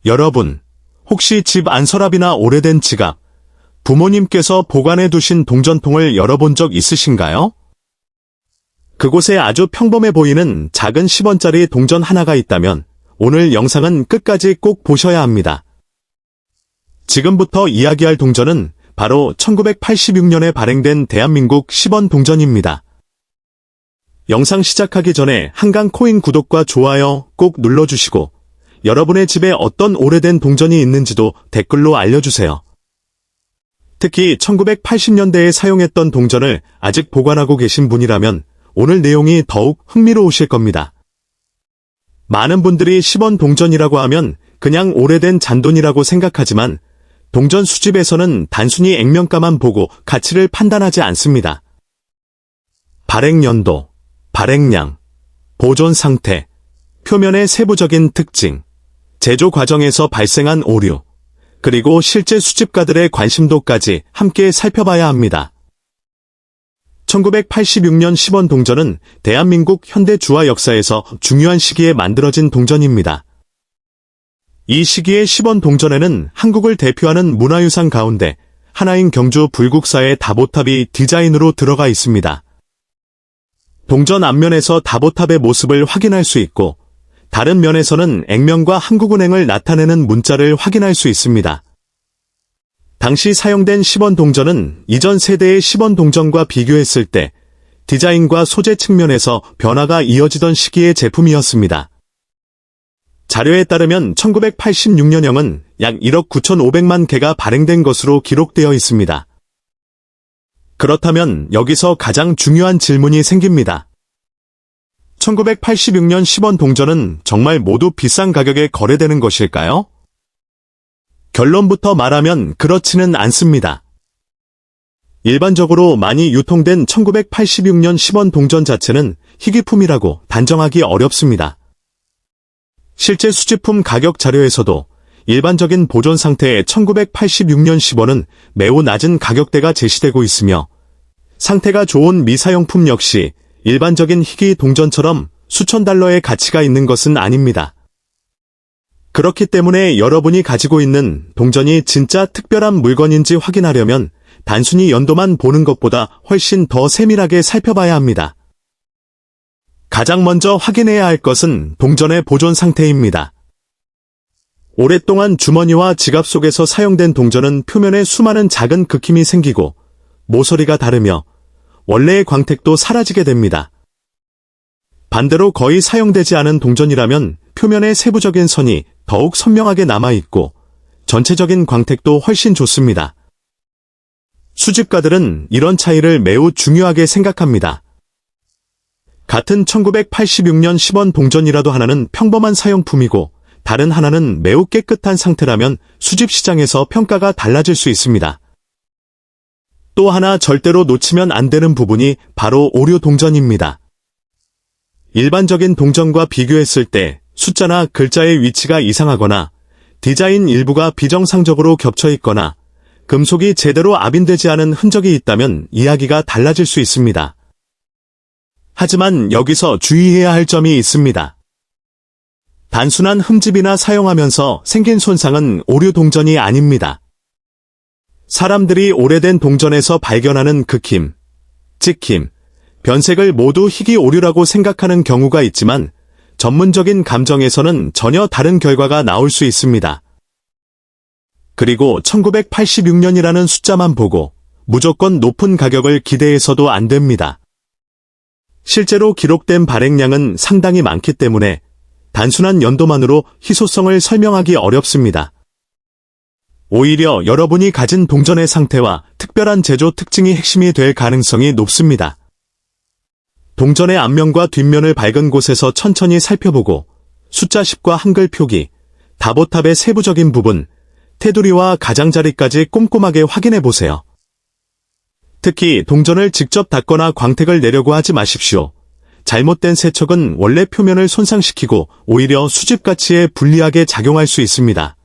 여러분, 혹시 집 안서랍이나 오래된 지갑, 부모님께서 보관해 두신 동전통을 열어본 적 있으신가요? 그곳에 아주 평범해 보이는 작은 10원짜리 동전 하나가 있다면 오늘 영상은 끝까지 꼭 보셔야 합니다. 지금부터 이야기할 동전은 바로 1986년에 발행된 대한민국 10원 동전입니다. 영상 시작하기 전에 한강코인 구독과 좋아요 꼭 눌러주시고 여러분의 집에 어떤 오래된 동전이 있는지도 댓글로 알려주세요. 특히 1980년대에 사용했던 동전을 아직 보관하고 계신 분이라면 오늘 내용이 더욱 흥미로우실 겁니다. 많은 분들이 10원 동전이라고 하면 그냥 오래된 잔돈이라고 생각하지만 동전 수집에서는 단순히 액면가만 보고 가치를 판단하지 않습니다. 발행 연도, 발행량, 보존 상태, 표면의 세부적인 특징, 제조 과정에서 발생한 오류, 그리고 실제 수집가들의 관심도까지 함께 살펴봐야 합니다. 1986년 10원 동전은 대한민국 현대 주화 역사에서 중요한 시기에 만들어진 동전입니다. 이 시기의 10원 동전에는 한국을 대표하는 문화유산 가운데 하나인 경주 불국사의 다보탑이 디자인으로 들어가 있습니다. 동전 앞면에서 다보탑의 모습을 확인할 수 있고 다른 면에서는 액면과 한국은행을 나타내는 문자를 확인할 수 있습니다. 당시 사용된 10원 동전은 이전 세대의 10원 동전과 비교했을 때 디자인과 소재 측면에서 변화가 이어지던 시기의 제품이었습니다. 자료에 따르면 1986년형은 약 1억 9,500만 개가 발행된 것으로 기록되어 있습니다. 그렇다면 여기서 가장 중요한 질문이 생깁니다. 1986년 10원 동전은 정말 모두 비싼 가격에 거래되는 것일까요? 결론부터 말하면 그렇지는 않습니다. 일반적으로 많이 유통된 1986년 10원 동전 자체는 희귀품이라고 단정하기 어렵습니다. 실제 수집품 가격 자료에서도 일반적인 보존 상태의 1986년 10원은 매우 낮은 가격대가 제시되고 있으며 상태가 좋은 미사용품 역시 일반적인 희귀 동전처럼 수천 달러의 가치가 있는 것은 아닙니다. 그렇기 때문에 여러분이 가지고 있는 동전이 진짜 특별한 물건인지 확인하려면 단순히 연도만 보는 것보다 훨씬 더 세밀하게 살펴봐야 합니다. 가장 먼저 확인해야 할 것은 동전의 보존 상태입니다. 오랫동안 주머니와 지갑 속에서 사용된 동전은 표면에 수많은 작은 긁힘이 생기고 모서리가 다르며 원래의 광택도 사라지게 됩니다. 반대로 거의 사용되지 않은 동전이라면 표면의 세부적인 선이 더욱 선명하게 남아있고 전체적인 광택도 훨씬 좋습니다. 수집가들은 이런 차이를 매우 중요하게 생각합니다. 같은 1986년 10원 동전이라도 하나는 평범한 사용품이고 다른 하나는 매우 깨끗한 상태라면 수집 시장에서 평가가 달라질 수 있습니다. 또 하나 절대로 놓치면 안 되는 부분이 바로 오류 동전입니다. 일반적인 동전과 비교했을 때 숫자나 글자의 위치가 이상하거나 디자인 일부가 비정상적으로 겹쳐 있거나 금속이 제대로 압인되지 않은 흔적이 있다면 이야기가 달라질 수 있습니다. 하지만 여기서 주의해야 할 점이 있습니다. 단순한 흠집이나 사용하면서 생긴 손상은 오류 동전이 아닙니다. 사람들이 오래된 동전에서 발견하는 긁힘, 찍힘, 변색을 모두 희귀 오류라고 생각하는 경우가 있지만 전문적인 감정에서는 전혀 다른 결과가 나올 수 있습니다. 그리고 1986년이라는 숫자만 보고 무조건 높은 가격을 기대해서도 안 됩니다. 실제로 기록된 발행량은 상당히 많기 때문에 단순한 연도만으로 희소성을 설명하기 어렵습니다. 오히려 여러분이 가진 동전의 상태와 특별한 제조 특징이 핵심이 될 가능성이 높습니다. 동전의 앞면과 뒷면을 밝은 곳에서 천천히 살펴보고 숫자 10과 한글 표기, 다보탑의 세부적인 부분, 테두리와 가장자리까지 꼼꼼하게 확인해 보세요. 특히 동전을 직접 닦거나 광택을 내려고 하지 마십시오. 잘못된 세척은 원래 표면을 손상시키고 오히려 수집 가치에 불리하게 작용할 수 있습니다.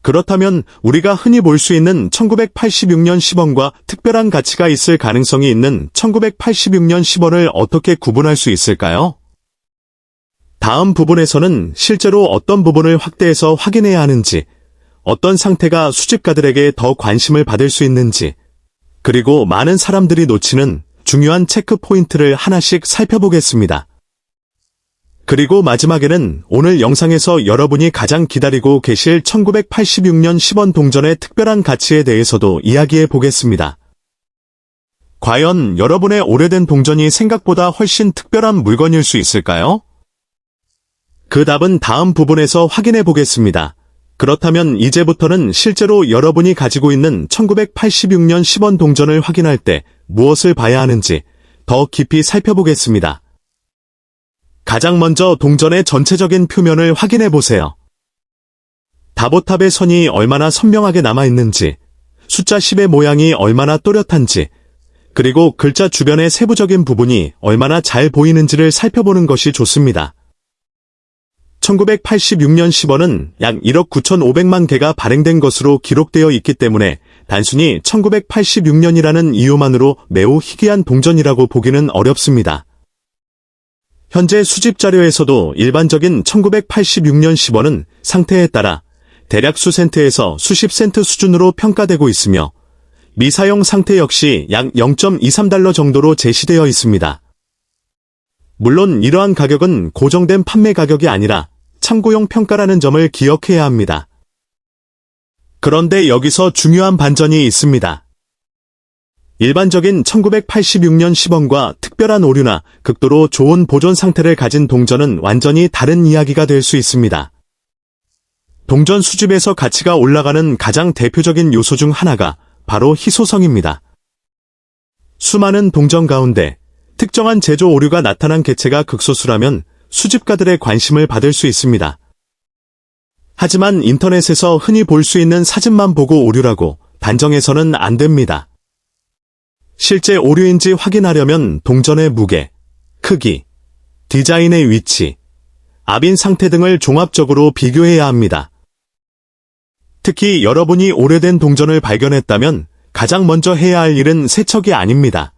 그렇다면 우리가 흔히 볼 수 있는 1986년 10원과 특별한 가치가 있을 가능성이 있는 1986년 10원을 어떻게 구분할 수 있을까요? 다음 부분에서는 실제로 어떤 부분을 확대해서 확인해야 하는지, 어떤 상태가 수집가들에게 더 관심을 받을 수 있는지, 그리고 많은 사람들이 놓치는 중요한 체크 포인트를 하나씩 살펴보겠습니다. 그리고 마지막에는 오늘 영상에서 여러분이 가장 기다리고 계실 1986년 10원 동전의 특별한 가치에 대해서도 이야기해 보겠습니다. 과연 여러분의 오래된 동전이 생각보다 훨씬 특별한 물건일 수 있을까요? 그 답은 다음 부분에서 확인해 보겠습니다. 그렇다면 이제부터는 실제로 여러분이 가지고 있는 1986년 10원 동전을 확인할 때 무엇을 봐야 하는지 더 깊이 살펴보겠습니다. 가장 먼저 동전의 전체적인 표면을 확인해 보세요. 다보탑의 선이 얼마나 선명하게 남아있는지, 숫자 10의 모양이 얼마나 또렷한지, 그리고 글자 주변의 세부적인 부분이 얼마나 잘 보이는지를 살펴보는 것이 좋습니다. 1986년 10원은 약 1억 9,500만 개가 발행된 것으로 기록되어 있기 때문에 단순히 1986년이라는 이유만으로 매우 희귀한 동전이라고 보기는 어렵습니다. 현재 수집 자료에서도 일반적인 1986년 10원은 상태에 따라 대략 수센트에서 수십 센트 수준으로 평가되고 있으며 미사용 상태 역시 약 0.23달러 정도로 제시되어 있습니다. 물론 이러한 가격은 고정된 판매 가격이 아니라 참고용 평가라는 점을 기억해야 합니다. 그런데 여기서 중요한 반전이 있습니다. 일반적인 1986년 10원과 특별한 오류나 극도로 좋은 보존 상태를 가진 동전은 완전히 다른 이야기가 될 수 있습니다. 동전 수집에서 가치가 올라가는 가장 대표적인 요소 중 하나가 바로 희소성입니다. 수많은 동전 가운데 특정한 제조 오류가 나타난 개체가 극소수라면 수집가들의 관심을 받을 수 있습니다. 하지만 인터넷에서 흔히 볼 수 있는 사진만 보고 오류라고 단정해서는 안 됩니다. 실제 오류인지 확인하려면 동전의 무게, 크기, 디자인의 위치, 압인 상태 등을 종합적으로 비교해야 합니다. 특히 여러분이 오래된 동전을 발견했다면 가장 먼저 해야 할 일은 세척이 아닙니다.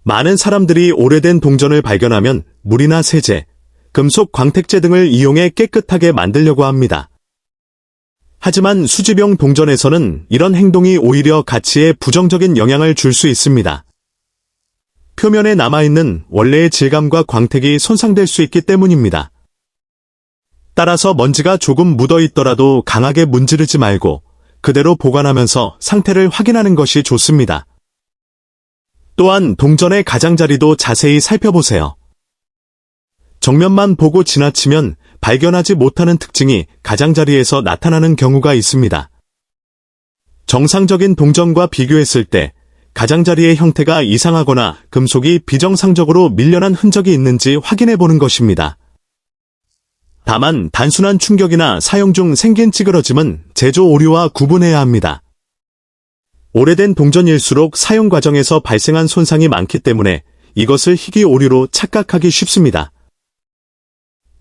많은 사람들이 오래된 동전을 발견하면 물이나 세제, 금속 광택제 등을 이용해 깨끗하게 만들려고 합니다. 하지만 수집용 동전에서는 이런 행동이 오히려 가치에 부정적인 영향을 줄 수 있습니다. 표면에 남아있는 원래의 질감과 광택이 손상될 수 있기 때문입니다. 따라서 먼지가 조금 묻어있더라도 강하게 문지르지 말고 그대로 보관하면서 상태를 확인하는 것이 좋습니다. 또한 동전의 가장자리도 자세히 살펴보세요. 정면만 보고 지나치면 발견하지 못하는 특징이 가장자리에서 나타나는 경우가 있습니다. 정상적인 동전과 비교했을 때 가장자리의 형태가 이상하거나 금속이 비정상적으로 밀려난 흔적이 있는지 확인해 보는 것입니다. 다만 단순한 충격이나 사용 중 생긴 찌그러짐은 제조 오류와 구분해야 합니다. 오래된 동전일수록 사용 과정에서 발생한 손상이 많기 때문에 이것을 희귀 오류로 착각하기 쉽습니다.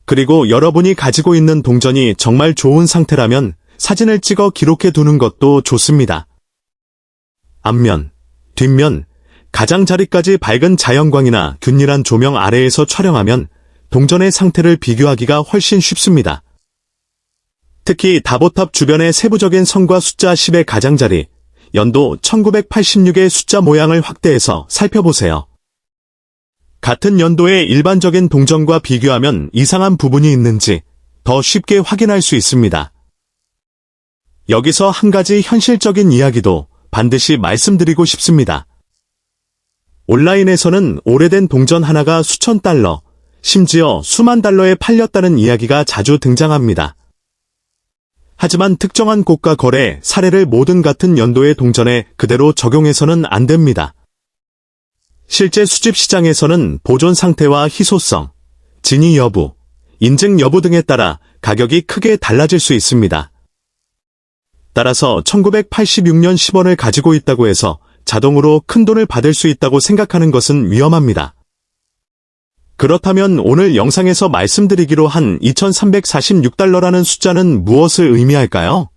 그리고 여러분이 가지고 있는 동전이 정말 좋은 상태라면 사진을 찍어 기록해 두는 것도 좋습니다. 앞면, 뒷면, 가장자리까지 밝은 자연광이나 균일한 조명 아래에서 촬영하면 동전의 상태를 비교하기가 훨씬 쉽습니다. 특히 다보탑 주변의 세부적인 선과 숫자 10의 가장자리, 연도 1986의 숫자 모양을 확대해서 살펴보세요. 같은 연도의 일반적인 동전과 비교하면 이상한 부분이 있는지 더 쉽게 확인할 수 있습니다. 여기서 한 가지 현실적인 이야기도 반드시 말씀드리고 싶습니다. 온라인에서는 오래된 동전 하나가 수천 달러, 심지어 수만 달러에 팔렸다는 이야기가 자주 등장합니다. 하지만 특정한 고가 거래 사례를 모든 같은 연도의 동전에 그대로 적용해서는 안 됩니다. 실제 수집 시장에서는 보존 상태와 희소성, 진위 여부, 인증 여부 등에 따라 가격이 크게 달라질 수 있습니다. 따라서 1986년 10원을 가지고 있다고 해서 자동으로 큰 돈을 받을 수 있다고 생각하는 것은 위험합니다. 그렇다면 오늘 영상에서 말씀드리기로 한 2,346달러라는 숫자는 무엇을 의미할까요?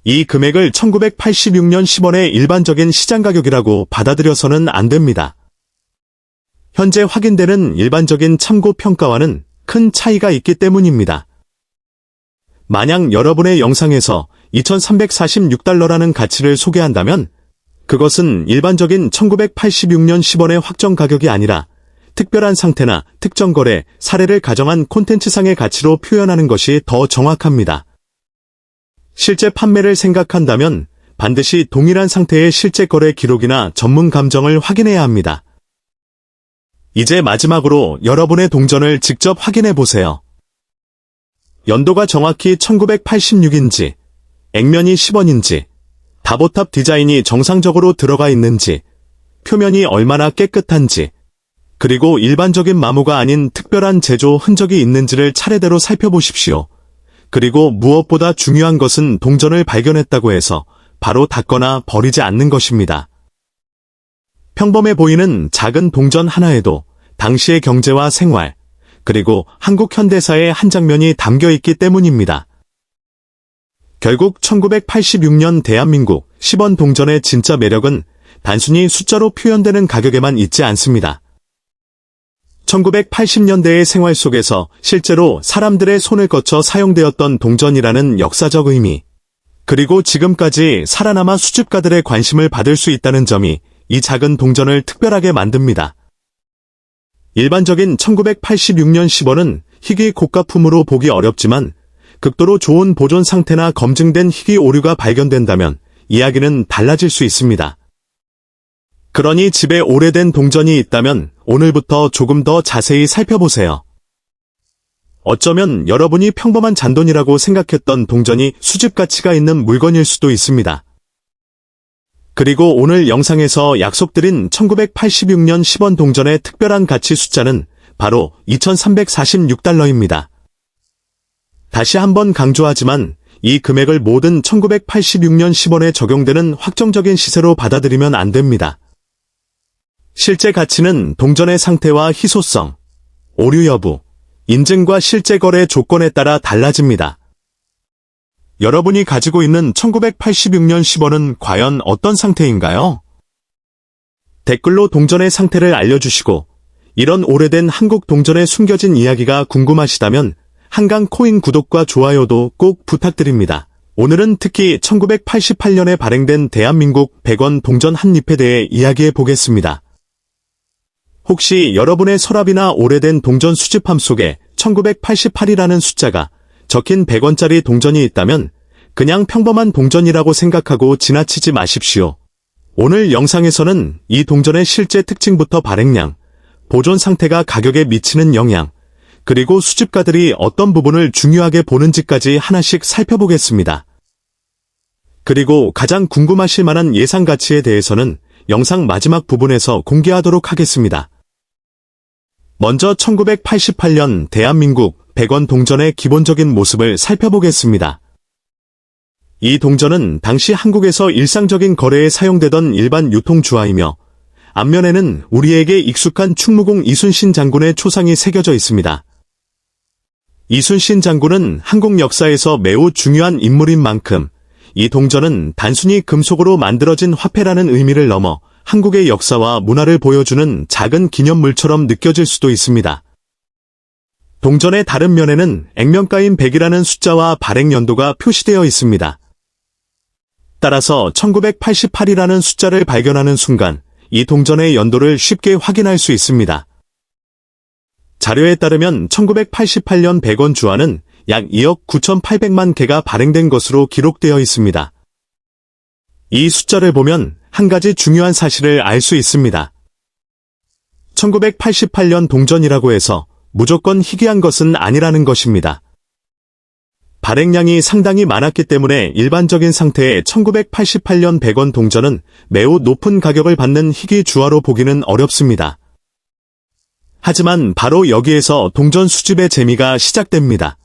이 금액을 1986년 10원의 일반적인 시장 가격이라고 받아들여서는 안 됩니다. 현재 확인되는 일반적인 참고 평가와는 큰 차이가 있기 때문입니다. 만약 여러분의 영상에서 2,346달러라는 가치를 소개한다면 그것은 일반적인 1986년 10원의 확정 가격이 아니라 특별한 상태나 특정 거래, 사례를 가정한 콘텐츠상의 가치로 표현하는 것이 더 정확합니다. 실제 판매를 생각한다면 반드시 동일한 상태의 실제 거래 기록이나 전문 감정을 확인해야 합니다. 이제 마지막으로 여러분의 동전을 직접 확인해 보세요. 연도가 정확히 1986인지, 액면이 10원인지, 다보탑 디자인이 정상적으로 들어가 있는지, 표면이 얼마나 깨끗한지, 그리고 일반적인 마모가 아닌 특별한 제조 흔적이 있는지를 차례대로 살펴보십시오. 그리고 무엇보다 중요한 것은 동전을 발견했다고 해서 바로 닫거나 버리지 않는 것입니다. 평범해 보이는 작은 동전 하나에도 당시의 경제와 생활, 그리고 한국 현대사의 한 장면이 담겨 있기 때문입니다. 결국 1986년 대한민국 10원 동전의 진짜 매력은 단순히 숫자로 표현되는 가격에만 있지 않습니다. 1980년대의 생활 속에서 실제로 사람들의 손을 거쳐 사용되었던 동전이라는 역사적 의미, 그리고 지금까지 살아남아 수집가들의 관심을 받을 수 있다는 점이 이 작은 동전을 특별하게 만듭니다. 일반적인 1986년 10원은 희귀 고가품으로 보기 어렵지만 극도로 좋은 보존 상태나 검증된 희귀 오류가 발견된다면 이야기는 달라질 수 있습니다. 그러니 집에 오래된 동전이 있다면 오늘부터 조금 더 자세히 살펴보세요. 어쩌면 여러분이 평범한 잔돈이라고 생각했던 동전이 수집 가치가 있는 물건일 수도 있습니다. 그리고 오늘 영상에서 약속드린 1986년 10원 동전의 특별한 가치 숫자는 바로 2,346달러입니다. 다시 한번 강조하지만 이 금액을 모든 1986년 10원에 적용되는 확정적인 시세로 받아들이면 안 됩니다. 실제 가치는 동전의 상태와 희소성, 오류 여부, 인증과 실제 거래 조건에 따라 달라집니다. 여러분이 가지고 있는 1986년 10원은 과연 어떤 상태인가요? 댓글로 동전의 상태를 알려주시고 이런 오래된 한국 동전에 숨겨진 이야기가 궁금하시다면 한강 코인 구독과 좋아요도 꼭 부탁드립니다. 오늘은 특히 1988년에 발행된 대한민국 100원 동전 한 잎에 대해 이야기해 보겠습니다. 혹시 여러분의 서랍이나 오래된 동전 수집함 속에 1988이라는 숫자가 적힌 100원짜리 동전이 있다면 그냥 평범한 동전이라고 생각하고 지나치지 마십시오. 오늘 영상에서는 이 동전의 실제 특징부터 발행량, 보존 상태가 가격에 미치는 영향, 그리고 수집가들이 어떤 부분을 중요하게 보는지까지 하나씩 살펴보겠습니다. 그리고 가장 궁금하실 만한 예상 가치에 대해서는 영상 마지막 부분에서 공개하도록 하겠습니다. 먼저 1988년 대한민국 100원 동전의 기본적인 모습을 살펴보겠습니다. 이 동전은 당시 한국에서 일상적인 거래에 사용되던 일반 유통주화이며 앞면에는 우리에게 익숙한 충무공 이순신 장군의 초상이 새겨져 있습니다. 이순신 장군은 한국 역사에서 매우 중요한 인물인 만큼 이 동전은 단순히 금속으로 만들어진 화폐라는 의미를 넘어 한국의 역사와 문화를 보여주는 작은 기념물처럼 느껴질 수도 있습니다. 동전의 다른 면에는 액면가인 100이라는 숫자와 발행 연도가 표시되어 있습니다. 따라서 1988이라는 숫자를 발견하는 순간 이 동전의 연도를 쉽게 확인할 수 있습니다. 자료에 따르면 1988년 100원 주화는 약 2억 9,800만 개가 발행된 것으로 기록되어 있습니다. 이 숫자를 보면 한 가지 중요한 사실을 알 수 있습니다. 1988년 동전이라고 해서 무조건 희귀한 것은 아니라는 것입니다. 발행량이 상당히 많았기 때문에 일반적인 상태의 1988년 100원 동전은 매우 높은 가격을 받는 희귀 주화로 보기는 어렵습니다. 하지만 바로 여기에서 동전 수집의 재미가 시작됩니다.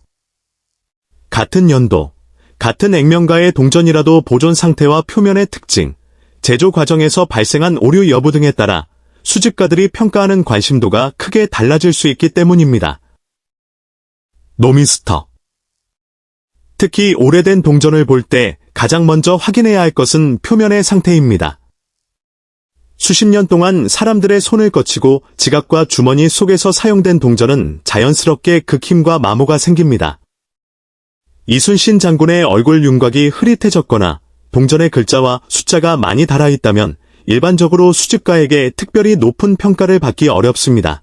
같은 연도, 같은 액면가의 동전이라도 보존 상태와 표면의 특징, 제조 과정에서 발생한 오류 여부 등에 따라 수집가들이 평가하는 관심도가 크게 달라질 수 있기 때문입니다. 노미스터. 특히 오래된 동전을 볼 때 가장 먼저 확인해야 할 것은 표면의 상태입니다. 수십 년 동안 사람들의 손을 거치고 지갑과 주머니 속에서 사용된 동전은 자연스럽게 극힘과 마모가 생깁니다. 이순신 장군의 얼굴 윤곽이 흐릿해졌거나 동전의 글자와 숫자가 많이 달아있다면 일반적으로 수집가에게 특별히 높은 평가를 받기 어렵습니다.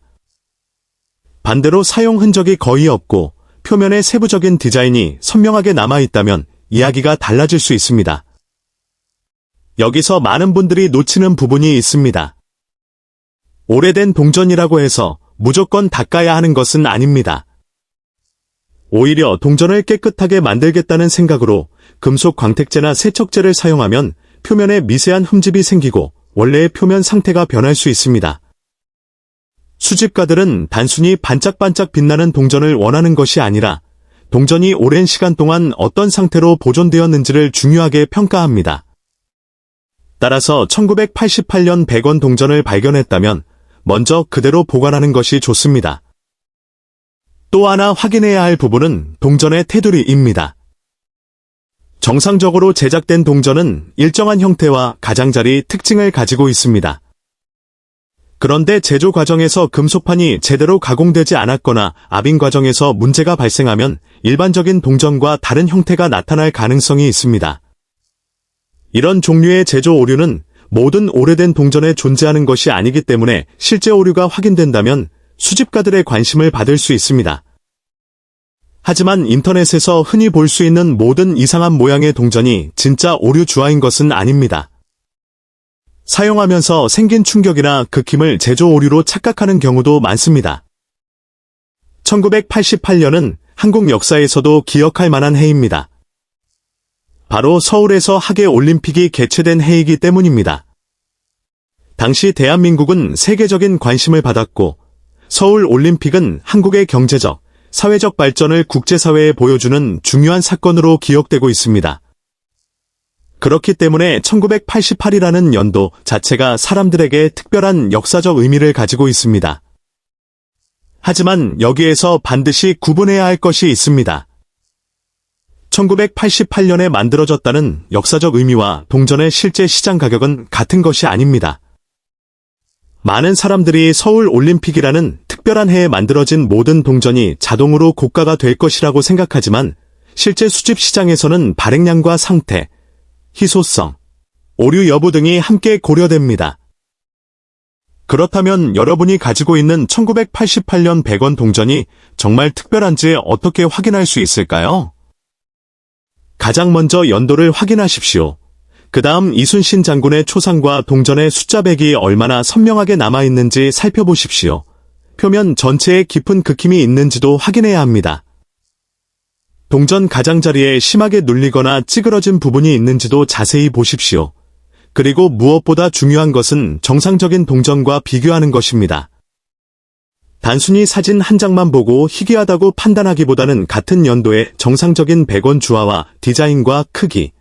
반대로 사용 흔적이 거의 없고 표면에 세부적인 디자인이 선명하게 남아있다면 이야기가 달라질 수 있습니다. 여기서 많은 분들이 놓치는 부분이 있습니다. 오래된 동전이라고 해서 무조건 닦아야 하는 것은 아닙니다. 오히려 동전을 깨끗하게 만들겠다는 생각으로 금속 광택제나 세척제를 사용하면 표면에 미세한 흠집이 생기고 원래의 표면 상태가 변할 수 있습니다. 수집가들은 단순히 반짝반짝 빛나는 동전을 원하는 것이 아니라 동전이 오랜 시간 동안 어떤 상태로 보존되었는지를 중요하게 평가합니다. 따라서 1988년 100원 동전을 발견했다면 먼저 그대로 보관하는 것이 좋습니다. 또 하나 확인해야 할 부분은 동전의 테두리입니다. 정상적으로 제작된 동전은 일정한 형태와 가장자리 특징을 가지고 있습니다. 그런데 제조 과정에서 금속판이 제대로 가공되지 않았거나 압인 과정에서 문제가 발생하면 일반적인 동전과 다른 형태가 나타날 가능성이 있습니다. 이런 종류의 제조 오류는 모든 오래된 동전에 존재하는 것이 아니기 때문에 실제 오류가 확인된다면 수집가들의 관심을 받을 수 있습니다. 하지만 인터넷에서 흔히 볼 수 있는 모든 이상한 모양의 동전이 진짜 오류 주화인 것은 아닙니다. 사용하면서 생긴 충격이나 극힘을 제조 오류로 착각하는 경우도 많습니다. 1988년은 한국 역사에서도 기억할 만한 해입니다. 바로 서울에서 하계올림픽이 개최된 해이기 때문입니다. 당시 대한민국은 세계적인 관심을 받았고 서울올림픽은 한국의 경제적, 사회적 발전을 국제사회에 보여주는 중요한 사건으로 기억되고 있습니다. 그렇기 때문에 1988이라는 연도 자체가 사람들에게 특별한 역사적 의미를 가지고 있습니다. 하지만 여기에서 반드시 구분해야 할 것이 있습니다. 1988년에 만들어졌다는 역사적 의미와 동전의 실제 시장 가격은 같은 것이 아닙니다. 많은 사람들이 서울올림픽이라는 특별한 해에 만들어진 모든 동전이 자동으로 고가가 될 것이라고 생각하지만 실제 수집 시장에서는 발행량과 상태, 희소성, 오류 여부 등이 함께 고려됩니다. 그렇다면 여러분이 가지고 있는 1988년 100원 동전이 정말 특별한지 어떻게 확인할 수 있을까요? 가장 먼저 연도를 확인하십시오. 그 다음 이순신 장군의 초상과 동전의 숫자백이 얼마나 선명하게 남아있는지 살펴보십시오. 표면 전체에 깊은 극힘이 있는지도 확인해야 합니다. 동전 가장자리에 심하게 눌리거나 찌그러진 부분이 있는지도 자세히 보십시오. 그리고 무엇보다 중요한 것은 정상적인 동전과 비교하는 것입니다. 단순히 사진 한 장만 보고 희귀하다고 판단하기보다는 같은 연도의 정상적인 100원 주화와 디자인과 크기,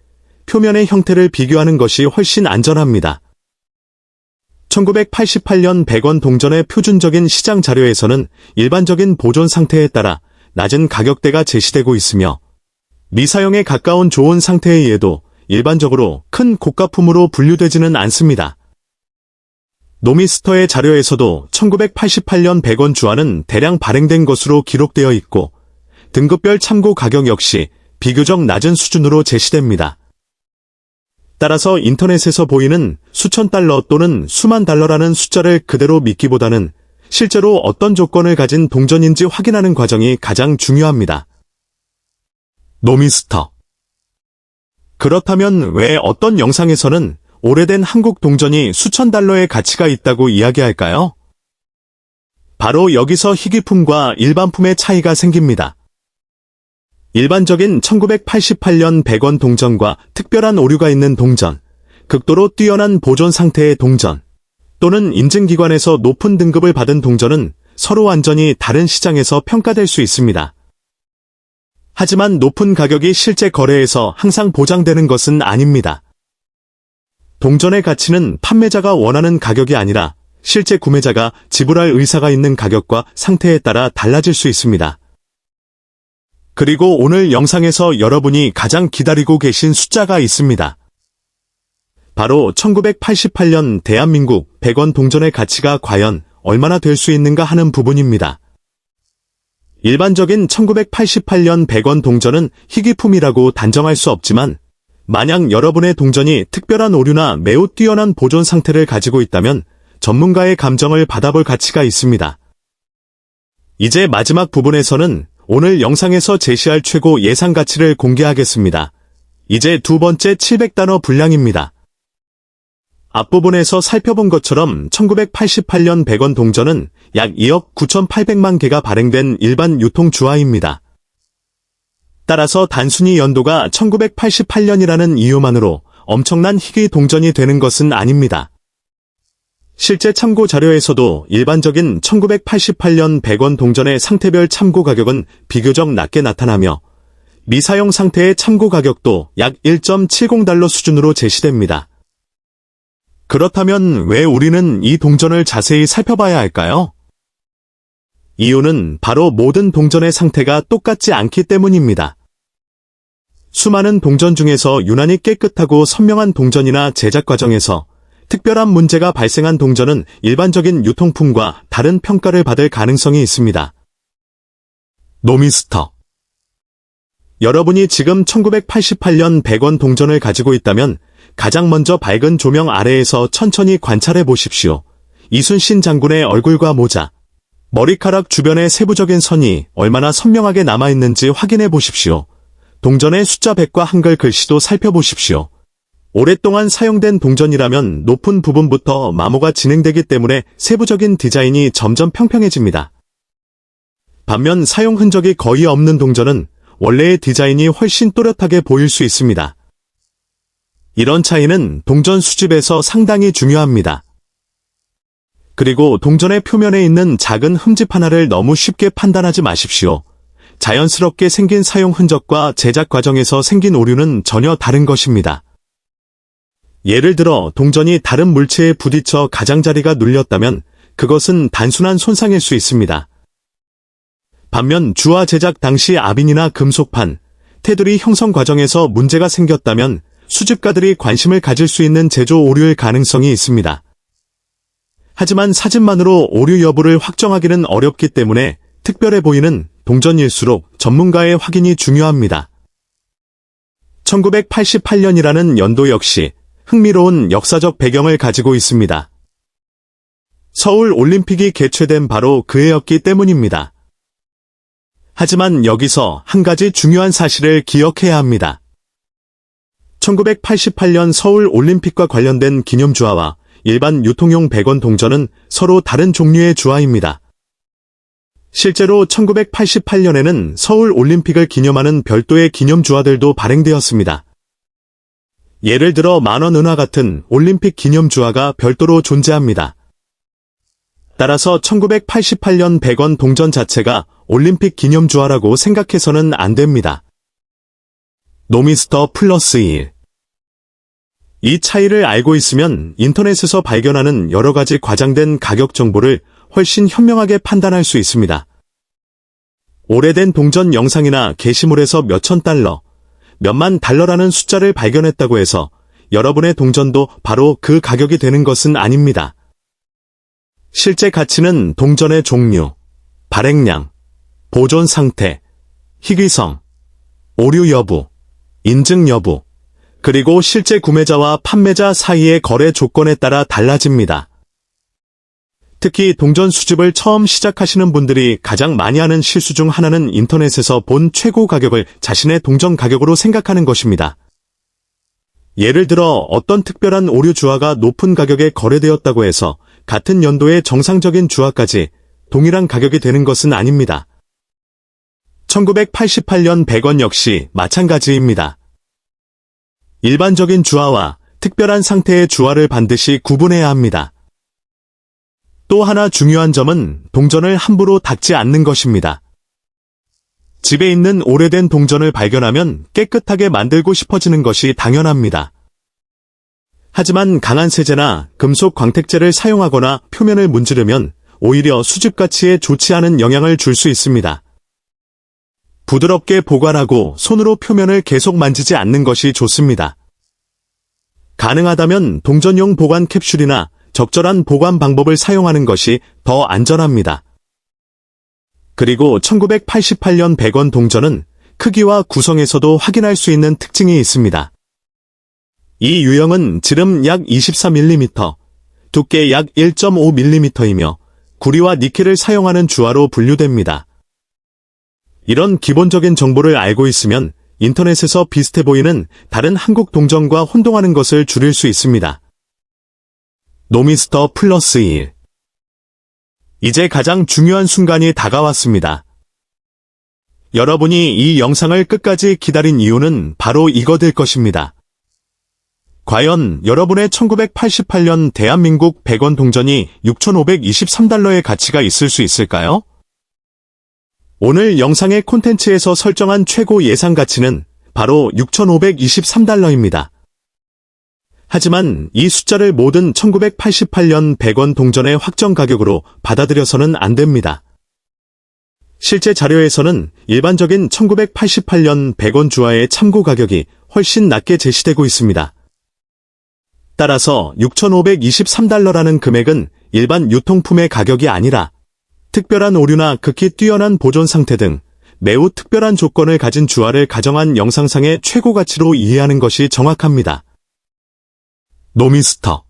표면의 형태를 비교하는 것이 훨씬 안전합니다. 1988년 100원 동전의 표준적인 시장 자료에서는 일반적인 보존 상태에 따라 낮은 가격대가 제시되고 있으며 미사용에 가까운 좋은 상태에 의해도 일반적으로 큰 고가품으로 분류되지는 않습니다. 노미스터의 자료에서도 1988년 100원 주화는 대량 발행된 것으로 기록되어 있고 등급별 참고 가격 역시 비교적 낮은 수준으로 제시됩니다. 따라서 인터넷에서 보이는 수천 달러 또는 수만 달러라는 숫자를 그대로 믿기보다는 실제로 어떤 조건을 가진 동전인지 확인하는 과정이 가장 중요합니다. 노미스터. 그렇다면 왜 어떤 영상에서는 오래된 한국 동전이 수천 달러의 가치가 있다고 이야기할까요? 바로 여기서 희귀품과 일반품의 차이가 생깁니다. 일반적인 1988년 100원 동전과 특별한 오류가 있는 동전, 극도로 뛰어난 보존 상태의 동전, 또는 인증기관에서 높은 등급을 받은 동전은 서로 완전히 다른 시장에서 평가될 수 있습니다. 하지만 높은 가격이 실제 거래에서 항상 보장되는 것은 아닙니다. 동전의 가치는 판매자가 원하는 가격이 아니라 실제 구매자가 지불할 의사가 있는 가격과 상태에 따라 달라질 수 있습니다. 그리고 오늘 영상에서 여러분이 가장 기다리고 계신 숫자가 있습니다. 바로 1988년 대한민국 100원 동전의 가치가 과연 얼마나 될 수 있는가 하는 부분입니다. 일반적인 1988년 100원 동전은 희귀품이라고 단정할 수 없지만 만약 여러분의 동전이 특별한 오류나 매우 뛰어난 보존 상태를 가지고 있다면 전문가의 감정을 받아볼 가치가 있습니다. 이제 마지막 부분에서는 오늘 영상에서 제시할 최고 예상 가치를 공개하겠습니다. 이제 두 번째 700단어 분량입니다. 앞부분에서 살펴본 것처럼 1988년 100원 동전은 약 2억 9,800만 개가 발행된 일반 유통 주화입니다. 따라서 단순히 연도가 1988년이라는 이유만으로 엄청난 희귀 동전이 되는 것은 아닙니다. 실제 참고 자료에서도 일반적인 1988년 100원 동전의 상태별 참고 가격은 비교적 낮게 나타나며 미사용 상태의 참고 가격도 약 1.70달러 수준으로 제시됩니다. 그렇다면 왜 우리는 이 동전을 자세히 살펴봐야 할까요? 이유는 바로 모든 동전의 상태가 똑같지 않기 때문입니다. 수많은 동전 중에서 유난히 깨끗하고 선명한 동전이나 제작 과정에서 특별한 문제가 발생한 동전은 일반적인 유통품과 다른 평가를 받을 가능성이 있습니다. 노미스터. 여러분이 지금 1988년 100원 동전을 가지고 있다면 가장 먼저 밝은 조명 아래에서 천천히 관찰해 보십시오. 이순신 장군의 얼굴과 모자, 머리카락 주변의 세부적인 선이 얼마나 선명하게 남아있는지 확인해 보십시오. 동전의 숫자 100과 한글 글씨도 살펴보십시오. 오랫동안 사용된 동전이라면 높은 부분부터 마모가 진행되기 때문에 세부적인 디자인이 점점 평평해집니다. 반면 사용 흔적이 거의 없는 동전은 원래의 디자인이 훨씬 또렷하게 보일 수 있습니다. 이런 차이는 동전 수집에서 상당히 중요합니다. 그리고 동전의 표면에 있는 작은 흠집 하나를 너무 쉽게 판단하지 마십시오. 자연스럽게 생긴 사용 흔적과 제작 과정에서 생긴 오류는 전혀 다른 것입니다. 예를 들어 동전이 다른 물체에 부딪혀 가장자리가 눌렸다면 그것은 단순한 손상일 수 있습니다. 반면 주화 제작 당시 아빈이나 금속판, 테두리 형성 과정에서 문제가 생겼다면 수집가들이 관심을 가질 수 있는 제조 오류일 가능성이 있습니다. 하지만 사진만으로 오류 여부를 확정하기는 어렵기 때문에 특별해 보이는 동전일수록 전문가의 확인이 중요합니다. 1988년이라는 연도 역시 흥미로운 역사적 배경을 가지고 있습니다. 서울 올림픽이 개최된 바로 그 해였기 때문입니다. 하지만 여기서 한 가지 중요한 사실을 기억해야 합니다. 1988년 서울 올림픽과 관련된 기념주화와 일반 유통용 100원 동전은 서로 다른 종류의 주화입니다. 실제로 1988년에는 서울 올림픽을 기념하는 별도의 기념주화들도 발행되었습니다. 예를 들어 만원 은화 같은 올림픽 기념주화가 별도로 존재합니다. 따라서 1988년 100원 동전 자체가 올림픽 기념주화라고 생각해서는 안 됩니다. 노미스터 플러스 1. 이 차이를 알고 있으면 인터넷에서 발견하는 여러 가지 과장된 가격 정보를 훨씬 현명하게 판단할 수 있습니다. 오래된 동전 영상이나 게시물에서 몇천 달러, 몇만 달러라는 숫자를 발견했다고 해서 여러분의 동전도 바로 그 가격이 되는 것은 아닙니다. 실제 가치는 동전의 종류, 발행량, 보존 상태, 희귀성, 오류 여부, 인증 여부, 그리고 실제 구매자와 판매자 사이의 거래 조건에 따라 달라집니다. 특히 동전 수집을 처음 시작하시는 분들이 가장 많이 하는 실수 중 하나는 인터넷에서 본 최고 가격을 자신의 동전 가격으로 생각하는 것입니다. 예를 들어 어떤 특별한 오류 주화가 높은 가격에 거래되었다고 해서 같은 연도의 정상적인 주화까지 동일한 가격이 되는 것은 아닙니다. 1988년 100원 역시 마찬가지입니다. 일반적인 주화와 특별한 상태의 주화를 반드시 구분해야 합니다. 또 하나 중요한 점은 동전을 함부로 닦지 않는 것입니다. 집에 있는 오래된 동전을 발견하면 깨끗하게 만들고 싶어지는 것이 당연합니다. 하지만 강한 세제나 금속 광택제를 사용하거나 표면을 문지르면 오히려 수집 가치에 좋지 않은 영향을 줄 수 있습니다. 부드럽게 보관하고 손으로 표면을 계속 만지지 않는 것이 좋습니다. 가능하다면 동전용 보관 캡슐이나 적절한 보관 방법을 사용하는 것이 더 안전합니다. 그리고 1988년 100원 동전은 크기와 구성에서도 확인할 수 있는 특징이 있습니다. 이 유형은 지름 약 24mm, 두께 약 1.5mm이며 구리와 니켈을 사용하는 주화로 분류됩니다. 이런 기본적인 정보를 알고 있으면 인터넷에서 비슷해 보이는 다른 한국 동전과 혼동하는 것을 줄일 수 있습니다. 노미스터 플러스 1. 이제 가장 중요한 순간이 다가왔습니다. 여러분이 이 영상을 끝까지 기다린 이유는 바로 이거 될 것입니다. 과연 여러분의 1988년 대한민국 100원 동전이 6,523달러의 가치가 있을 수 있을까요? 오늘 영상의 콘텐츠에서 설정한 최고 예상 가치는 바로 6,523달러입니다. 하지만 이 숫자를 모든 1988년 100원 동전의 확정 가격으로 받아들여서는 안 됩니다. 실제 자료에서는 일반적인 1988년 100원 주화의 참고 가격이 훨씬 낮게 제시되고 있습니다. 따라서 6,523달러라는 금액은 일반 유통품의 가격이 아니라 특별한 오류나 극히 뛰어난 보존 상태 등 매우 특별한 조건을 가진 주화를 가정한 영상상의 최고 가치로 이해하는 것이 정확합니다. 노미스터.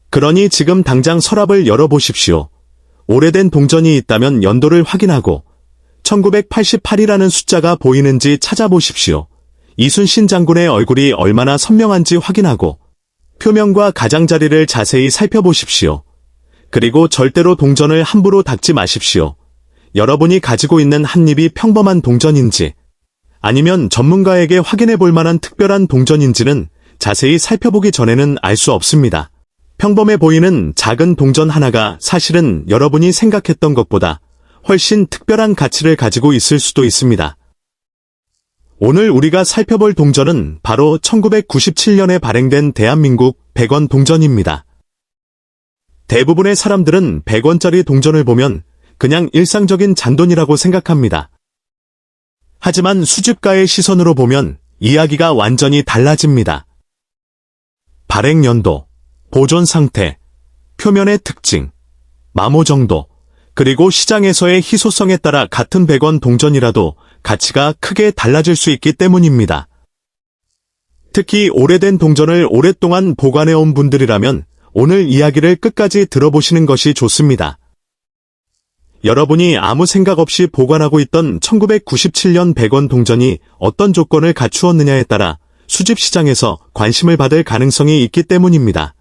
그러니 지금 당장 서랍을 열어보십시오. 오래된 동전이 있다면 연도를 확인하고 1988이라는 숫자가 보이는지 찾아보십시오. 이순신 장군의 얼굴이 얼마나 선명한지 확인하고 표면과 가장자리를 자세히 살펴보십시오. 그리고 절대로 동전을 함부로 닦지 마십시오. 여러분이 가지고 있는 한 입이 평범한 동전인지 아니면 전문가에게 확인해 볼 만한 특별한 동전인지는 자세히 살펴보기 전에는 알 수 없습니다. 평범해 보이는 작은 동전 하나가 사실은 여러분이 생각했던 것보다 훨씬 특별한 가치를 가지고 있을 수도 있습니다. 오늘 우리가 살펴볼 동전은 바로 1997년에 발행된 대한민국 100원 동전입니다. 대부분의 사람들은 100원짜리 동전을 보면 그냥 일상적인 잔돈이라고 생각합니다. 하지만 수집가의 시선으로 보면 이야기가 완전히 달라집니다. 발행 연도, 보존 상태, 표면의 특징, 마모 정도, 그리고 시장에서의 희소성에 따라 같은 100원 동전이라도 가치가 크게 달라질 수 있기 때문입니다. 특히 오래된 동전을 오랫동안 보관해온 분들이라면 오늘 이야기를 끝까지 들어보시는 것이 좋습니다. 여러분이 아무 생각 없이 보관하고 있던 1997년 100원 동전이 어떤 조건을 갖추었느냐에 따라 수집 시장에서 관심을 받을 가능성이 있기 때문입니다.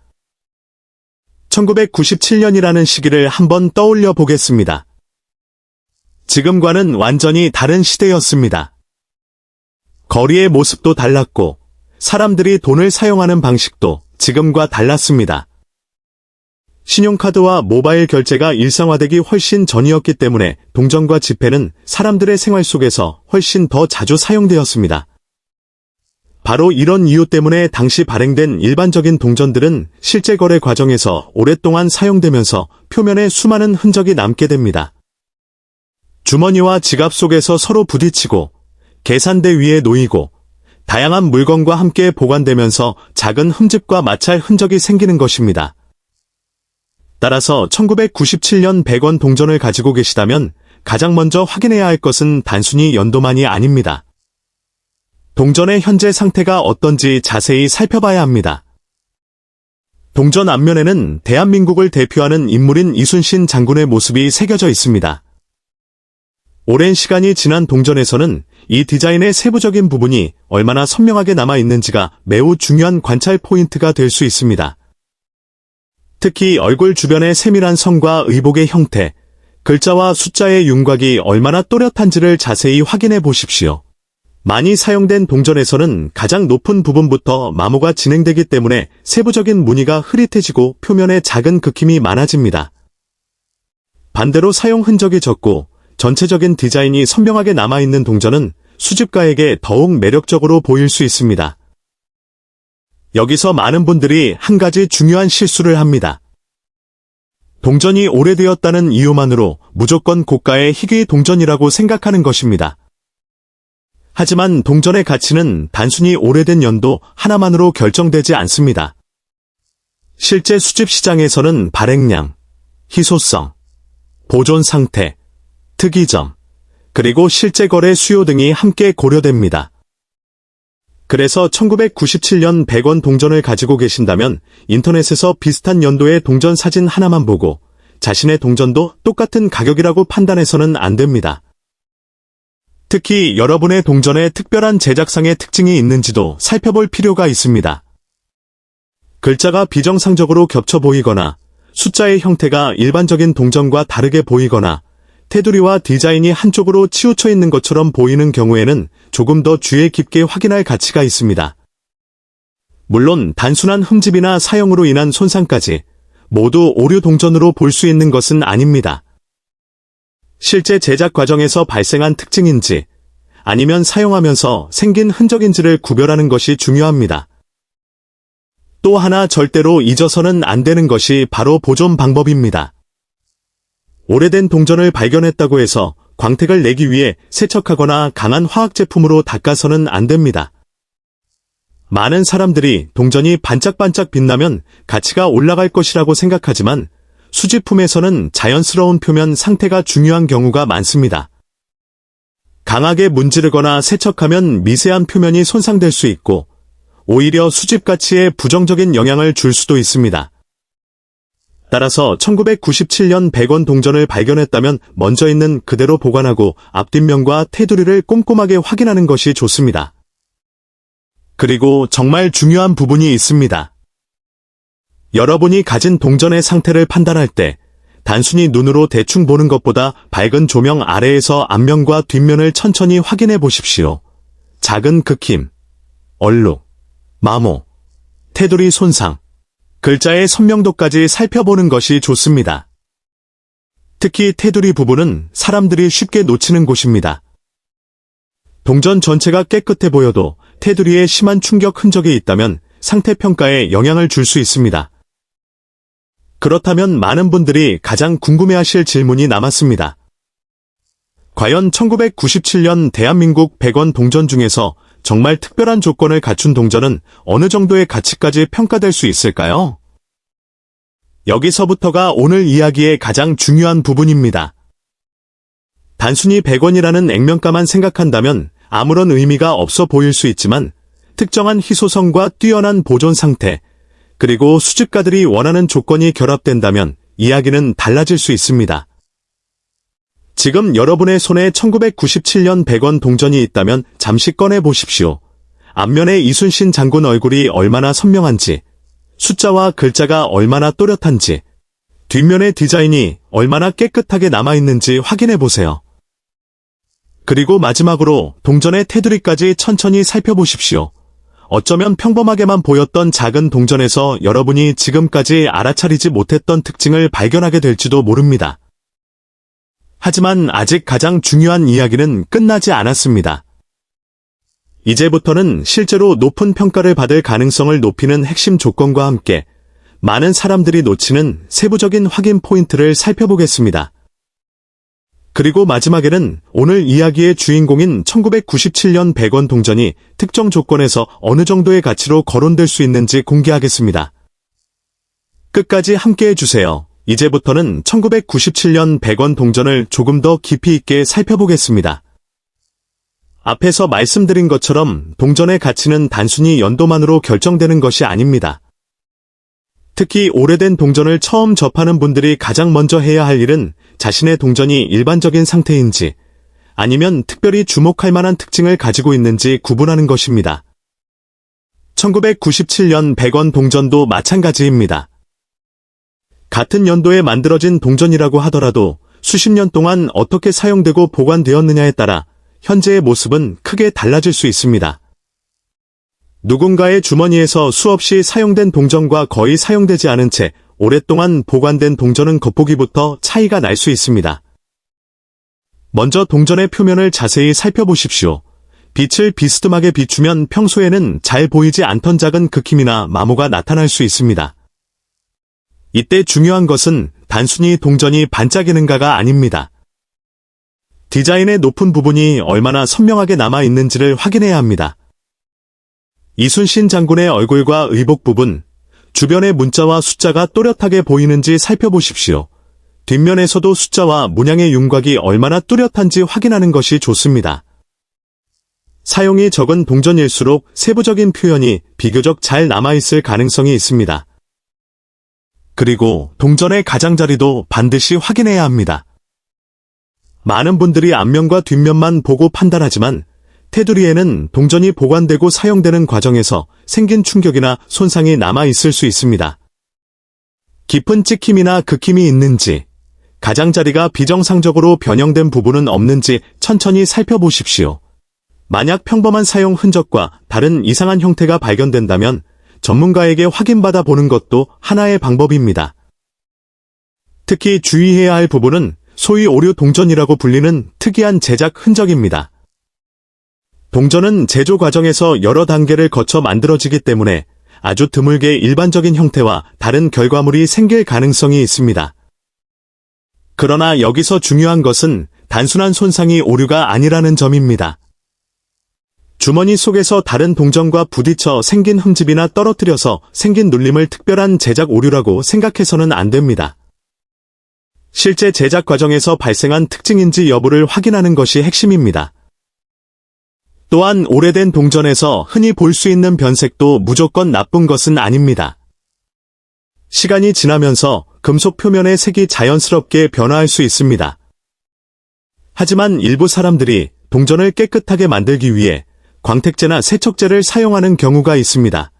1997년이라는 시기를 한번 떠올려 보겠습니다. 지금과는 완전히 다른 시대였습니다. 거리의 모습도 달랐고 사람들이 돈을 사용하는 방식도 지금과 달랐습니다. 신용카드와 모바일 결제가 일상화되기 훨씬 전이었기 때문에 동전과 지폐는 사람들의 생활 속에서 훨씬 더 자주 사용되었습니다. 바로 이런 이유 때문에 당시 발행된 일반적인 동전들은 실제 거래 과정에서 오랫동안 사용되면서 표면에 수많은 흔적이 남게 됩니다. 주머니와 지갑 속에서 서로 부딪히고 계산대 위에 놓이고 다양한 물건과 함께 보관되면서 작은 흠집과 마찰 흔적이 생기는 것입니다. 따라서 1997년 100원 동전을 가지고 계시다면 가장 먼저 확인해야 할 것은 단순히 연도만이 아닙니다. 동전의 현재 상태가 어떤지 자세히 살펴봐야 합니다. 동전 앞면에는 대한민국을 대표하는 인물인 이순신 장군의 모습이 새겨져 있습니다. 오랜 시간이 지난 동전에서는 이 디자인의 세부적인 부분이 얼마나 선명하게 남아 있는지가 매우 중요한 관찰 포인트가 될 수 있습니다. 특히 얼굴 주변의 세밀한 선과 의복의 형태, 글자와 숫자의 윤곽이 얼마나 또렷한지를 자세히 확인해 보십시오. 많이 사용된 동전에서는 가장 높은 부분부터 마모가 진행되기 때문에 세부적인 무늬가 흐릿해지고 표면에 작은 긁힘이 많아집니다. 반대로 사용 흔적이 적고 전체적인 디자인이 선명하게 남아있는 동전은 수집가에게 더욱 매력적으로 보일 수 있습니다. 여기서 많은 분들이 한 가지 중요한 실수를 합니다. 동전이 오래되었다는 이유만으로 무조건 고가의 희귀 동전이라고 생각하는 것입니다. 하지만 동전의 가치는 단순히 오래된 연도 하나만으로 결정되지 않습니다. 실제 수집 시장에서는 발행량, 희소성, 보존 상태, 특이점, 그리고 실제 거래 수요 등이 함께 고려됩니다. 그래서 1997년 100원 동전을 가지고 계신다면 인터넷에서 비슷한 연도의 동전 사진 하나만 보고 자신의 동전도 똑같은 가격이라고 판단해서는 안 됩니다. 특히 여러분의 동전에 특별한 제작상의 특징이 있는지도 살펴볼 필요가 있습니다. 글자가 비정상적으로 겹쳐 보이거나 숫자의 형태가 일반적인 동전과 다르게 보이거나 테두리와 디자인이 한쪽으로 치우쳐 있는 것처럼 보이는 경우에는 조금 더 주의 깊게 확인할 가치가 있습니다. 물론 단순한 흠집이나 사용으로 인한 손상까지 모두 오류 동전으로 볼 수 있는 것은 아닙니다. 실제 제작 과정에서 발생한 특징인지 아니면 사용하면서 생긴 흔적인지를 구별하는 것이 중요합니다. 또 하나 절대로 잊어서는 안 되는 것이 바로 보존 방법입니다. 오래된 동전을 발견했다고 해서 광택을 내기 위해 세척하거나 강한 화학 제품으로 닦아서는 안 됩니다. 많은 사람들이 동전이 반짝반짝 빛나면 가치가 올라갈 것이라고 생각하지만 수집품에서는 자연스러운 표면 상태가 중요한 경우가 많습니다. 강하게 문지르거나 세척하면 미세한 표면이 손상될 수 있고 오히려 수집 가치에 부정적인 영향을 줄 수도 있습니다. 따라서 1997년 100원 동전을 발견했다면 먼저 있는 그대로 보관하고 앞뒷면과 테두리를 꼼꼼하게 확인하는 것이 좋습니다. 그리고 정말 중요한 부분이 있습니다. 여러분이 가진 동전의 상태를 판단할 때 단순히 눈으로 대충 보는 것보다 밝은 조명 아래에서 앞면과 뒷면을 천천히 확인해 보십시오. 작은 긁힘, 얼룩, 마모, 테두리 손상, 글자의 선명도까지 살펴보는 것이 좋습니다. 특히 테두리 부분은 사람들이 쉽게 놓치는 곳입니다. 동전 전체가 깨끗해 보여도 테두리에 심한 충격 흔적이 있다면 상태 평가에 영향을 줄 수 있습니다. 그렇다면 많은 분들이 가장 궁금해하실 질문이 남았습니다. 과연 1997년 대한민국 100원 동전 중에서 정말 특별한 조건을 갖춘 동전은 어느 정도의 가치까지 평가될 수 있을까요? 여기서부터가 오늘 이야기의 가장 중요한 부분입니다. 단순히 100원이라는 액면가만 생각한다면 아무런 의미가 없어 보일 수 있지만 특정한 희소성과 뛰어난 보존 상태, 그리고 수집가들이 원하는 조건이 결합된다면 이야기는 달라질 수 있습니다. 지금 여러분의 손에 1997년 100원 동전이 있다면 잠시 꺼내 보십시오. 앞면에 이순신 장군 얼굴이 얼마나 선명한지, 숫자와 글자가 얼마나 또렷한지, 뒷면의 디자인이 얼마나 깨끗하게 남아있는지 확인해 보세요. 그리고 마지막으로 동전의 테두리까지 천천히 살펴보십시오. 어쩌면 평범하게만 보였던 작은 동전에서 여러분이 지금까지 알아차리지 못했던 특징을 발견하게 될지도 모릅니다. 하지만 아직 가장 중요한 이야기는 끝나지 않았습니다. 이제부터는 실제로 높은 평가를 받을 가능성을 높이는 핵심 조건과 함께 많은 사람들이 놓치는 세부적인 확인 포인트를 살펴보겠습니다. 그리고 마지막에는 오늘 이야기의 주인공인 1997년 100원 동전이 특정 조건에서 어느 정도의 가치로 거론될 수 있는지 공개하겠습니다. 끝까지 함께해 주세요. 이제부터는 1997년 100원 동전을 조금 더 깊이 있게 살펴보겠습니다. 앞에서 말씀드린 것처럼 동전의 가치는 단순히 연도만으로 결정되는 것이 아닙니다. 특히 오래된 동전을 처음 접하는 분들이 가장 먼저 해야 할 일은 자신의 동전이 일반적인 상태인지 아니면 특별히 주목할 만한 특징을 가지고 있는지 구분하는 것입니다. 1997년 100원 동전도 마찬가지입니다. 같은 연도에 만들어진 동전이라고 하더라도 수십 년 동안 어떻게 사용되고 보관되었느냐에 따라 현재의 모습은 크게 달라질 수 있습니다. 누군가의 주머니에서 수없이 사용된 동전과 거의 사용되지 않은 채 오랫동안 보관된 동전은 겉보기부터 차이가 날 수 있습니다. 먼저 동전의 표면을 자세히 살펴보십시오. 빛을 비스듬하게 비추면 평소에는 잘 보이지 않던 작은 긁힘이나 마모가 나타날 수 있습니다. 이때 중요한 것은 단순히 동전이 반짝이는가가 아닙니다. 디자인의 높은 부분이 얼마나 선명하게 남아있는지를 확인해야 합니다. 이순신 장군의 얼굴과 의복 부분, 주변의 문자와 숫자가 또렷하게 보이는지 살펴보십시오. 뒷면에서도 숫자와 문양의 윤곽이 얼마나 뚜렷한지 확인하는 것이 좋습니다. 사용이 적은 동전일수록 세부적인 표현이 비교적 잘 남아있을 가능성이 있습니다. 그리고 동전의 가장자리도 반드시 확인해야 합니다. 많은 분들이 앞면과 뒷면만 보고 판단하지만 테두리에는 동전이 보관되고 사용되는 과정에서 생긴 충격이나 손상이 남아있을 수 있습니다. 깊은 찍힘이나 긁힘이 있는지, 가장자리가 비정상적으로 변형된 부분은 없는지 천천히 살펴보십시오. 만약 평범한 사용 흔적과 다른 이상한 형태가 발견된다면 전문가에게 확인받아 보는 것도 하나의 방법입니다. 특히 주의해야 할 부분은 소위 오류 동전이라고 불리는 특이한 제작 흔적입니다. 동전은 제조 과정에서 여러 단계를 거쳐 만들어지기 때문에 아주 드물게 일반적인 형태와 다른 결과물이 생길 가능성이 있습니다. 그러나 여기서 중요한 것은 단순한 손상이 오류가 아니라는 점입니다. 주머니 속에서 다른 동전과 부딪혀 생긴 흠집이나 떨어뜨려서 생긴 눌림을 특별한 제작 오류라고 생각해서는 안 됩니다. 실제 제작 과정에서 발생한 특징인지 여부를 확인하는 것이 핵심입니다. 또한 오래된 동전에서 흔히 볼 수 있는 변색도 무조건 나쁜 것은 아닙니다. 시간이 지나면서 금속 표면의 색이 자연스럽게 변화할 수 있습니다. 하지만 일부 사람들이 동전을 깨끗하게 만들기 위해 광택제나 세척제를 사용하는 경우가 있습니다.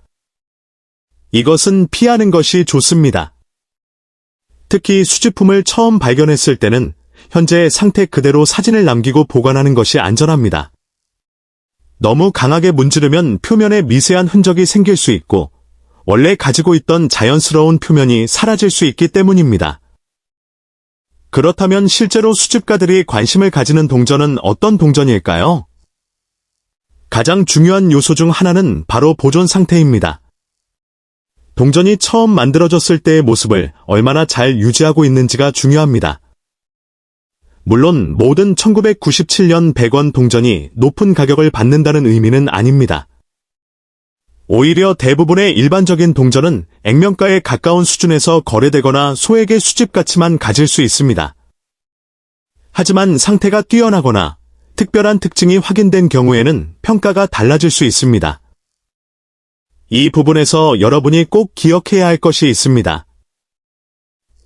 이것은 피하는 것이 좋습니다. 특히 수집품을 처음 발견했을 때는 현재의 상태 그대로 사진을 남기고 보관하는 것이 안전합니다. 너무 강하게 문지르면 표면에 미세한 흔적이 생길 수 있고 원래 가지고 있던 자연스러운 표면이 사라질 수 있기 때문입니다. 그렇다면 실제로 수집가들이 관심을 가지는 동전은 어떤 동전일까요? 가장 중요한 요소 중 하나는 바로 보존 상태입니다. 동전이 처음 만들어졌을 때의 모습을 얼마나 잘 유지하고 있는지가 중요합니다. 물론 모든 1997년 100원 동전이 높은 가격을 받는다는 의미는 아닙니다. 오히려 대부분의 일반적인 동전은 액면가에 가까운 수준에서 거래되거나 소액의 수집 가치만 가질 수 있습니다. 하지만 상태가 뛰어나거나 특별한 특징이 확인된 경우에는 평가가 달라질 수 있습니다. 이 부분에서 여러분이 꼭 기억해야 할 것이 있습니다.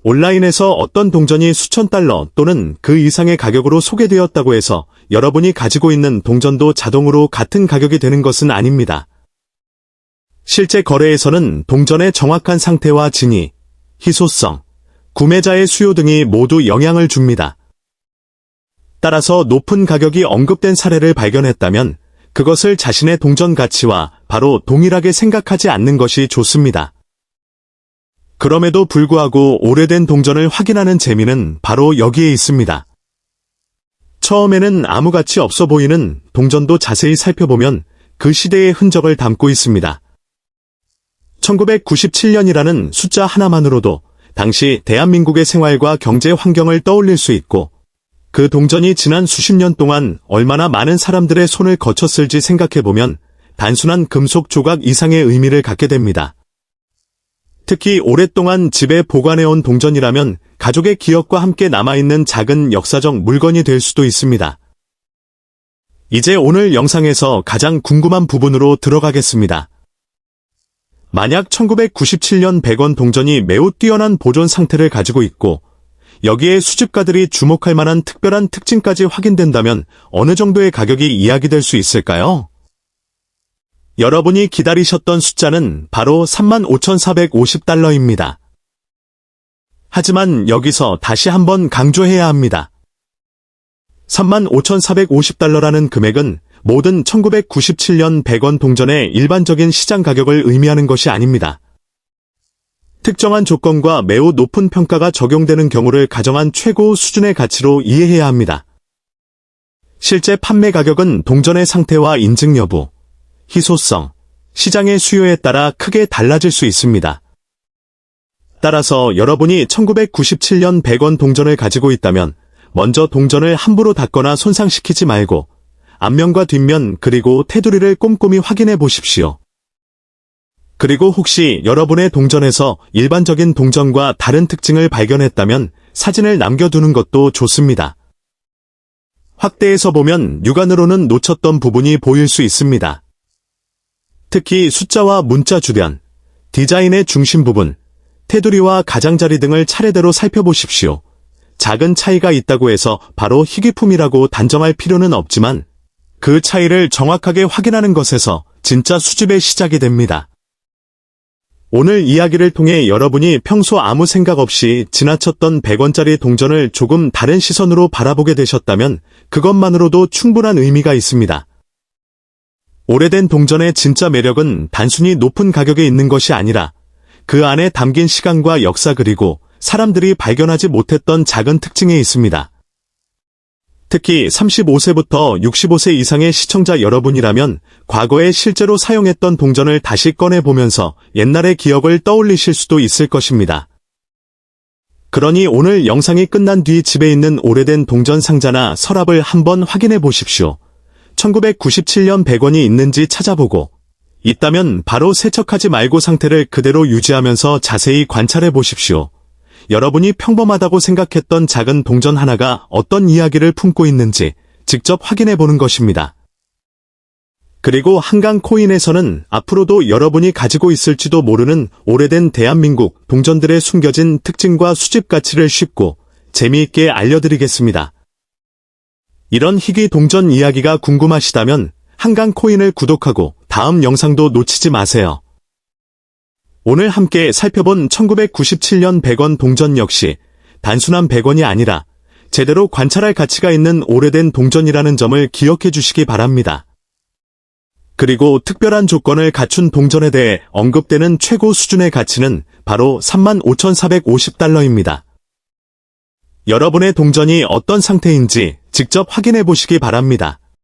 온라인에서 어떤 동전이 수천 달러 또는 그 이상의 가격으로 소개되었다고 해서 여러분이 가지고 있는 동전도 자동으로 같은 가격이 되는 것은 아닙니다. 실제 거래에서는 동전의 정확한 상태와 진위, 희소성, 구매자의 수요 등이 모두 영향을 줍니다. 따라서 높은 가격이 언급된 사례를 발견했다면 그것을 자신의 동전 가치와 바로 동일하게 생각하지 않는 것이 좋습니다. 그럼에도 불구하고 오래된 동전을 확인하는 재미는 바로 여기에 있습니다. 처음에는 아무 가치 없어 보이는 동전도 자세히 살펴보면 그 시대의 흔적을 담고 있습니다. 1997년이라는 숫자 하나만으로도 당시 대한민국의 생활과 경제 환경을 떠올릴 수 있고 그 동전이 지난 수십 년 동안 얼마나 많은 사람들의 손을 거쳤을지 생각해보면 단순한 금속 조각 이상의 의미를 갖게 됩니다. 특히 오랫동안 집에 보관해온 동전이라면 가족의 기억과 함께 남아있는 작은 역사적 물건이 될 수도 있습니다. 이제 오늘 영상에서 가장 궁금한 부분으로 들어가겠습니다. 만약 1997년 100원 동전이 매우 뛰어난 보존 상태를 가지고 있고 여기에 수집가들이 주목할 만한 특별한 특징까지 확인된다면 어느 정도의 가격이 이야기될 수 있을까요? 여러분이 기다리셨던 숫자는 바로 35,450달러입니다. 하지만 여기서 다시 한번 강조해야 합니다. 35,450달러라는 금액은 모든 1997년 100원 동전의 일반적인 시장 가격을 의미하는 것이 아닙니다. 특정한 조건과 매우 높은 평가가 적용되는 경우를 가정한 최고 수준의 가치로 이해해야 합니다. 실제 판매 가격은 동전의 상태와 인증 여부, 희소성, 시장의 수요에 따라 크게 달라질 수 있습니다. 따라서 여러분이 1997년 100원 동전을 가지고 있다면 먼저 동전을 함부로 닫거나 손상시키지 말고 앞면과 뒷면 그리고 테두리를 꼼꼼히 확인해 보십시오. 그리고 혹시 여러분의 동전에서 일반적인 동전과 다른 특징을 발견했다면 사진을 남겨두는 것도 좋습니다. 확대해서 보면 육안으로는 놓쳤던 부분이 보일 수 있습니다. 특히 숫자와 문자 주변, 디자인의 중심 부분, 테두리와 가장자리 등을 차례대로 살펴보십시오. 작은 차이가 있다고 해서 바로 희귀품이라고 단정할 필요는 없지만 그 차이를 정확하게 확인하는 것에서 진짜 수집의 시작이 됩니다. 오늘 이야기를 통해 여러분이 평소 아무 생각 없이 지나쳤던 100원짜리 동전을 조금 다른 시선으로 바라보게 되셨다면 그것만으로도 충분한 의미가 있습니다. 오래된 동전의 진짜 매력은 단순히 높은 가격에 있는 것이 아니라 그 안에 담긴 시간과 역사 그리고 사람들이 발견하지 못했던 작은 특징에 있습니다. 특히 35세부터 65세 이상의 시청자 여러분이라면 과거에 실제로 사용했던 동전을 다시 꺼내보면서 옛날의 기억을 떠올리실 수도 있을 것입니다. 그러니 오늘 영상이 끝난 뒤 집에 있는 오래된 동전 상자나 서랍을 한번 확인해 보십시오. 1997년 100원이 있는지 찾아보고 있다면 바로 세척하지 말고 상태를 그대로 유지하면서 자세히 관찰해 보십시오. 여러분이 평범하다고 생각했던 작은 동전 하나가 어떤 이야기를 품고 있는지 직접 확인해 보는 것입니다. 그리고 한강 코인에서는 앞으로도 여러분이 가지고 있을지도 모르는 오래된 대한민국 동전들의 숨겨진 특징과 수집 가치를 쉽고 재미있게 알려드리겠습니다. 이런 희귀 동전 이야기가 궁금하시다면 한강 코인을 구독하고 다음 영상도 놓치지 마세요. 오늘 함께 살펴본 1997년 100원 동전 역시 단순한 100원이 아니라 제대로 관찰할 가치가 있는 오래된 동전이라는 점을 기억해 주시기 바랍니다. 그리고 특별한 조건을 갖춘 동전에 대해 언급되는 최고 수준의 가치는 바로 35,450달러입니다. 여러분의 동전이 어떤 상태인지 직접 확인해 보시기 바랍니다.